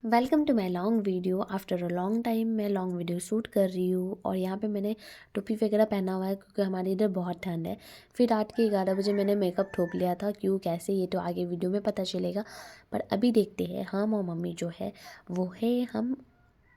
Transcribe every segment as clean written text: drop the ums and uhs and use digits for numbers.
Welcome to my long video. After a long time मैं long video shoot कर रही हूँ और यहाँ पे मैंने टोपी वगैरह पहना हुआ है क्योंकि हमारे इधर बहुत ठंड है। फिर रात के 11 बजे मैंने मेकअप ठोक लिया था। क्यों कैसे ये तो आगे वीडियो में पता चलेगा, पर अभी देखते हैं। हम और मम्मी जो है वो है हम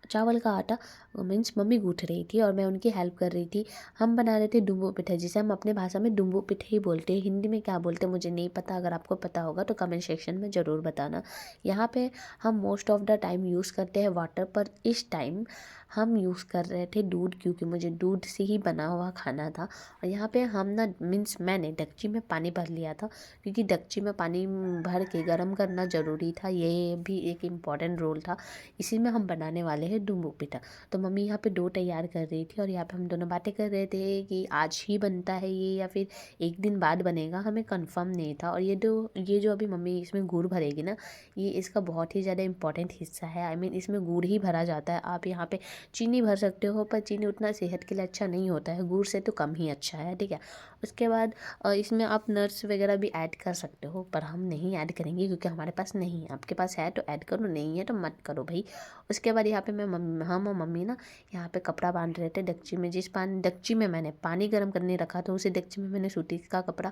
चावल का आटा मीन्स मम्मी गूँथ रही थी और मैं उनकी हेल्प कर रही थी। हम बना रहे थे डुम्बू पिठा, जिसे हम अपने भाषा में डुम्बू पिठे ही बोलते हैं। हिंदी में क्या बोलते हैं मुझे नहीं पता, अगर आपको पता होगा तो कमेंट सेक्शन में ज़रूर बताना। यहाँ पे हम most of the time use करते हैं वाटर, पर इस टाइम हम यूज़ कर रहे थे दूध, क्योंकि मुझे दूध से ही बना हुआ खाना था। और यहाँ पे हम ना मीन्स मैंने डेगची में पानी भर लिया था, क्योंकि डेगची में पानी भर के गर्म करना ज़रूरी था। ये भी एक इम्पॉर्टेंट रोल था। इसी में हम बनाने वाले हैं डुम्बू पिठा। तो मम्मी यहाँ पे डो तैयार कर रही थी और यहाँ पे हम दोनों बातें कर रहे थे कि आज ही बनता है ये या फिर एक दिन बाद बनेगा, हमें कंफर्म नहीं था। और ये जो अभी मम्मी इसमें गुड़ भरेगी ना, ये इसका बहुत ही ज़्यादा इंपॉर्टेंट हिस्सा है। आई मीन इसमें गुड़ ही भरा जाता है। आप यहाँ पे चीनी भर सकते हो, पर चीनी उतना सेहत के लिए अच्छा नहीं होता है, गुड़ से तो कम ही अच्छा है, ठीक है। उसके बाद इसमें आप नट्स वगैरह भी ऐड कर सकते हो, पर हम नहीं ऐड करेंगे क्योंकि हमारे पास नहीं है। आपके पास है तो ऐड करो, नहीं है तो मत करो भाई। उसके बाद यहाँ पे हम और मम्मी ना यहाँ पे कपड़ा बांध रहे थे डेगची में। डेगची में मैंने पानी गर्म करने रखा था, उसी डेगची में मैंने सूती का कपड़ा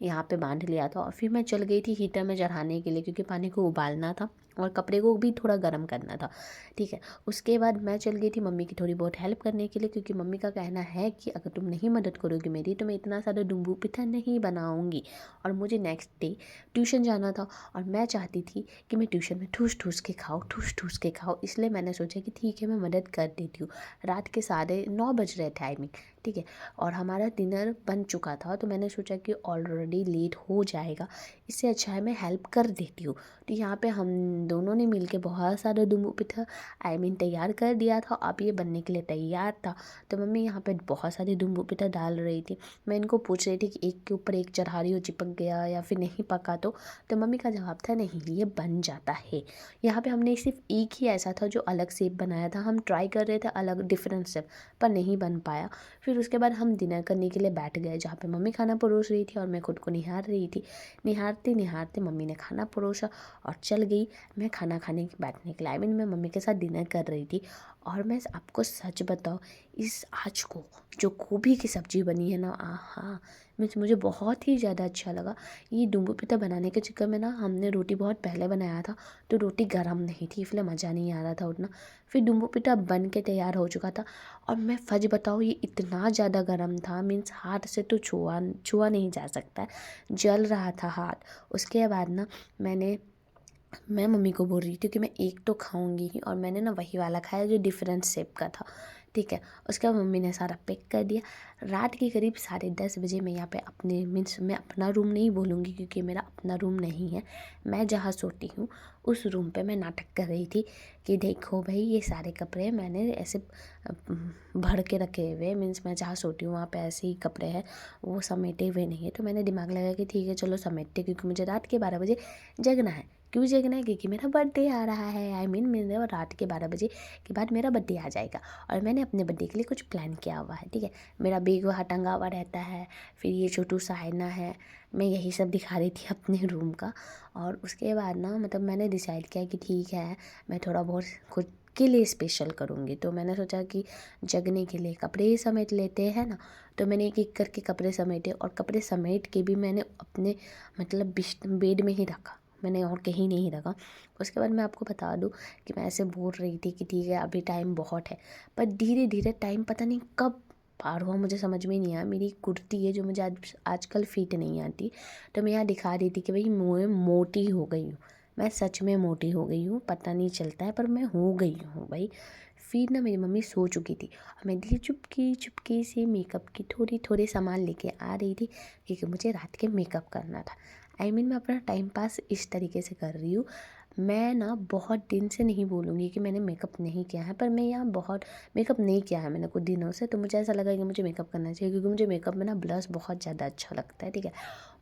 यहाँ पे बांध लिया था। और फिर मैं चल गई थी हीटर में चढ़ाने के लिए, क्योंकि पानी को उबालना था और कपड़े को भी थोड़ा गर्म करना था, ठीक है। उसके बाद मैं चल गई थी मम्मी की थोड़ी बहुत हेल्प करने के लिए, क्योंकि मम्मी का कहना है कि अगर तुम नहीं मदद करोगी मेरी तो मैं इतना सारा डुम्बू पिठा नहीं बनाऊंगी। और मुझे नेक्स्ट डे ट्यूशन जाना था और मैं चाहती थी कि मैं ट्यूशन में ठूस ठूस के खाऊँ, ठूस ठूस के खाऊँ। इसलिए मैंने सोचा कि ठीक है मैं मदद कर देती हूँ। रात के 9:30 बज रहे थे आई मीन, ठीक है। और हमारा डिनर बन चुका था, तो मैंने सोचा कि ऑलरेडी लेट हो जाएगा, इससे अच्छा है मैं हेल्प कर देती हूँ। तो यहाँ पे हम दोनों ने मिलके बहुत सारा डुम्बू पिठा आई मीन तैयार कर दिया था। अब ये बनने के लिए तैयार था। तो मम्मी यहाँ पे बहुत सारी डुम्बू पिठा डाल रही थी। मैं इनको पूछ रही थी कि एक के ऊपर एक चढ़ा रही हो, चिपक गया या फिर नहीं पका तो मम्मी का जवाब था नहीं, ये बन जाता है। यहाँ पे हमने सिर्फ एक ही ऐसा था जो अलग शेप बनाया था। हम ट्राई कर रहे थे अलग डिफरेंट शेप, पर नहीं बन पाया। फिर उसके बाद हम डिनर करने के लिए बैठ गए, जहाँ पे मम्मी खाना परोस रही थी और मैं खुद को निहार रही थी। निहारते निहारते मम्मी ने खाना परोसा और चल गई मैं खाना खाने की बैठने के लिए। आई मीन मैं मम्मी के साथ डिनर कर रही थी। और मैं आपको सच बताऊँ, इस आज को जो गोभी की सब्ज़ी बनी है ना, हाँ मीन्स मुझे बहुत ही ज़्यादा अच्छा लगा। ये डुम्बू पिठा बनाने के चक्कर में ना हमने रोटी बहुत पहले बनाया था, तो रोटी गर्म नहीं थी, इसलिए मज़ा नहीं आ रहा था उतना। फिर डुम्बू पिठा बन के तैयार हो चुका था और मैं सच बताऊँ ये इतना ज़्यादा गर्म था, मीन्स हाथ से तो छुआ छुआ नहीं जा सकता है, जल रहा था हाथ। उसके बाद ना मैं मम्मी को बोल रही थी कि मैं एक तो खाऊंगी ही, और मैंने ना वही वाला खाया जो डिफरेंट शेप का था, ठीक है। उसके बाद मम्मी ने सारा पैक कर दिया। रात के करीब 10:30 बजे मैं यहाँ पे अपने मीन्स मैं अपना रूम नहीं बोलूँगी क्योंकि मेरा अपना रूम नहीं है, मैं जहाँ सोती हूँ उस रूम पे मैं नाटक कर रही थी कि देखो भाई ये सारे कपड़े मैंने ऐसे भर के रखे हुए, मीन्स मैं जहाँ सोती हूँ वहाँ पे ऐसे ही कपड़े हैं, वो समेटे हुए नहीं है। तो मैंने दिमाग लगाया कि ठीक है चलो समेटते, क्योंकि मुझे रात के 12 बजे जगना है। क्यों जगना है? क्योंकि मेरा बर्थडे आ रहा है। आई मीन मेरे रात के 12 बजे के बाद मेरा बर्थडे आ जाएगा और मैंने अपने बर्थडे के लिए कुछ प्लान किया हुआ है, ठीक है। मेरा बैग वहाँ टंगा हुआ रहता है, फिर ये छोटू सा आईना है, मैं यही सब दिखा रही थी अपने रूम का। और उसके बाद ना मतलब मैंने डिसाइड किया कि ठीक है मैं थोड़ा बहुत खुद के लिए स्पेशल करूँगी। तो मैंने सोचा कि जगने के लिए कपड़े ही समेट लेते हैं ना। तो मैंने एक एक करके कपड़े समेटे और कपड़े समेट के भी मैंने अपने मतलब बेड में ही रखा, मैंने और कहीं नहीं रखा। उसके बाद मैं आपको बता दूँ कि मैं ऐसे बोल रही थी कि ठीक है अभी टाइम बहुत है, पर धीरे धीरे टाइम पता नहीं कब पार हुआ मुझे समझ में नहीं आया। मेरी कुर्ती है जो मुझे आजकल फिट नहीं आती, तो मैं यहाँ दिखा रही थी कि भाई मैं मोटी हो गई हूँ। मैं सच में मोटी हो गई हूँ, पता नहीं चलता है पर मैं हो गई हूँ भाई। फिर ना मेरी मम्मी सो चुकी थी और मैं धीरे चुपकी चुपकी से मेकअप की थोड़ी थोड़ी सामान लेके आ रही थी, क्योंकि मुझे रात के मेकअप करना था। आई मीन मैं अपना टाइम पास इस तरीके से कर रही हूँ। मैं ना बहुत दिन से नहीं बोलूँगी कि मैंने मेकअप नहीं किया है, पर मैं यहाँ बहुत मेकअप नहीं किया है मैंने कुछ दिनों से, तो मुझे ऐसा लगा कि मुझे मेकअप करना चाहिए, क्योंकि मुझे मेकअप में ना ब्लश बहुत ज़्यादा अच्छा लगता है, ठीक है।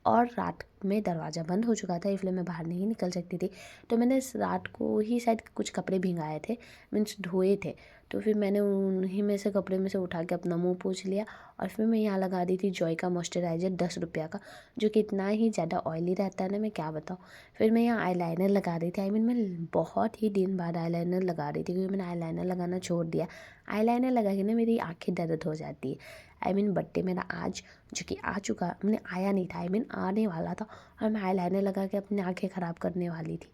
और रात में दरवाज़ा बंद हो चुका था, इसलिए मैं बाहर नहीं निकल सकती थी। तो मैंने रात को ही शायद कुछ कपड़े भिंगाए थे, मीन्स धोए थे। तो फिर मैंने उन्हीं में से कपड़े में से उठा के अपना मुँह पोंछ लिया और फिर मैं यहाँ लगा दी थी जॉय का मॉइस्चराइज़र 10 रुपया का, जो कि इतना ही ज़्यादा ऑयली रहता है ना, मैं क्या बताऊँ। फिर मैं यहाँ आईलाइनर लगा रही थी, मैं बहुत ही दिन बाद आईलाइनर लगा रही थी, क्योंकि मैंने आईलाइनर लगाना छोड़ दिया। आईलाइनर लगा के ना मेरी आँखें दर्द हो जाती है। बर्थडे मेरा आज, जो कि आ चुका, मैंने आया नहीं था, आने वाला था, और मैं आईलाइनर लगा के अपनी आँखें ख़राब करने वाली थी।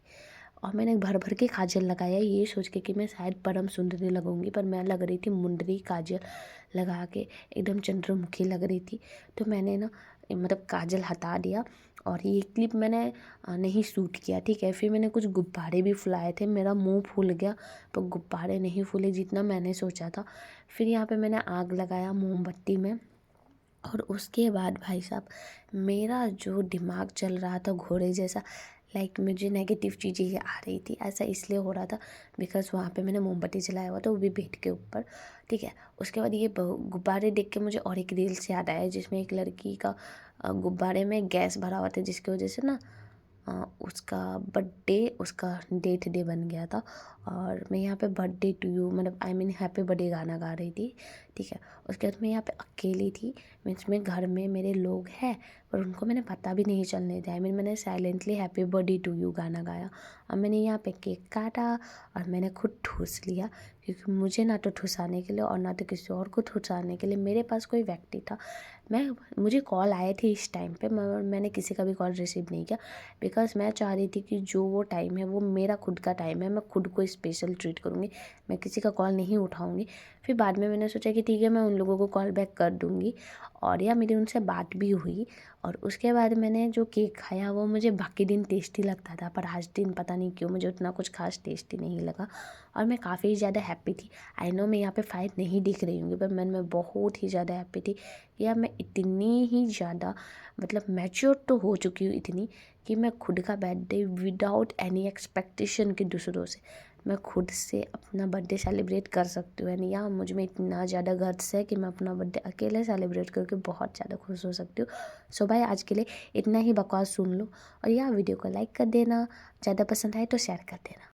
और मैंने भर भर के काजल लगाया, ये सोच के कि मैं शायद परम सुंदरी लगूंगी, पर मैं लग रही थी मुंदरी काजल लगा के, एकदम चंद्रमुखी लग रही थी। तो मैंने ना काजल हटा दिया और ये क्लिप मैंने नहीं शूट किया, ठीक है। फिर मैंने कुछ गुब्बारे भी फुलाए थे, मेरा मुंह फूल गया, पर गुब्बारे नहीं फूले जितना मैंने सोचा था। फिर यहाँ पे मैंने आग लगाया मोमबत्ती में, और उसके बाद भाई साहब मेरा जो दिमाग चल रहा था घोड़े जैसा, मुझे नेगेटिव चीज़ें ही आ रही थी। ऐसा इसलिए हो रहा था बिकॉज़ वहाँ पे मैंने मोमबत्ती जलाया हुआ था, वो भी बेड के ऊपर, ठीक है। उसके बाद ये गुब्बारे देख के मुझे और एक रील्स याद आया, जिसमें एक लड़की का गुब्बारे में गैस भरा हुआ था, जिसकी वजह से ना उसका बर्थडे, उसका डेट डे बन गया था। और मैं यहाँ पे birthday to you happy birthday गाना गा रही थी, ठीक है। उसके बाद मैं यहाँ पे अकेली थी, मीन्स में घर में मेरे लोग हैं, पर उनको मैंने पता भी नहीं चलने दिया। मैंने silently happy birthday to you गाना गाया, और मैंने यहाँ पे केक काटा और मैंने खुद ठूस लिया, क्योंकि मुझे ना तो ठुसाने के लिए और ना तो किसी और को ठुसाने के लिए मेरे पास कोई व्यक्ति था। मुझे कॉल आए थे इस टाइम पे, मैंने किसी का भी कॉल रिसीव नहीं किया, बिकॉज़ मैं चाह रही थी कि जो वो टाइम है वो मेरा खुद का टाइम है, मैं खुद को स्पेशल ट्रीट करूँगी, मैं किसी का कॉल नहीं उठाऊँगी। फिर बाद में मैंने सोचा कि ठीक है, मैं उन लोगों को कॉल बैक कर दूँगी, और या मेरी उनसे बात भी हुई। और उसके बाद मैंने जो केक खाया वो मुझे बाकी दिन टेस्टी लगता था, पर आज दिन पता नहीं क्यों मुझे उतना कुछ खास टेस्टी नहीं लगा, और मैं काफ़ी ज़्यादा हैप्पी थी। आई नो मैं यहाँ पे फाइट नहीं दिख रही हूँगी, पर मैं बहुत ही ज़्यादा हैप्पी थी। या मैं इतनी ही ज़्यादा मैच्योर तो हो चुकी हूँ इतनी, कि मैं खुद का बर्थडे विदाउट एनी एक्सपेक्टेशन कि दूसरों से, मैं खुद से अपना बर्थडे सेलिब्रेट कर सकती हूँ। या मुझ में इतना ज़्यादा गट्स है कि मैं अपना बर्थडे अकेले सेलिब्रेट करके बहुत ज़्यादा खुश हो सकती हूँ। सो भाई आज के लिए इतना ही बकवास सुन लो, और यह वीडियो को लाइक कर देना, ज़्यादा पसंद आए तो शेयर कर देना।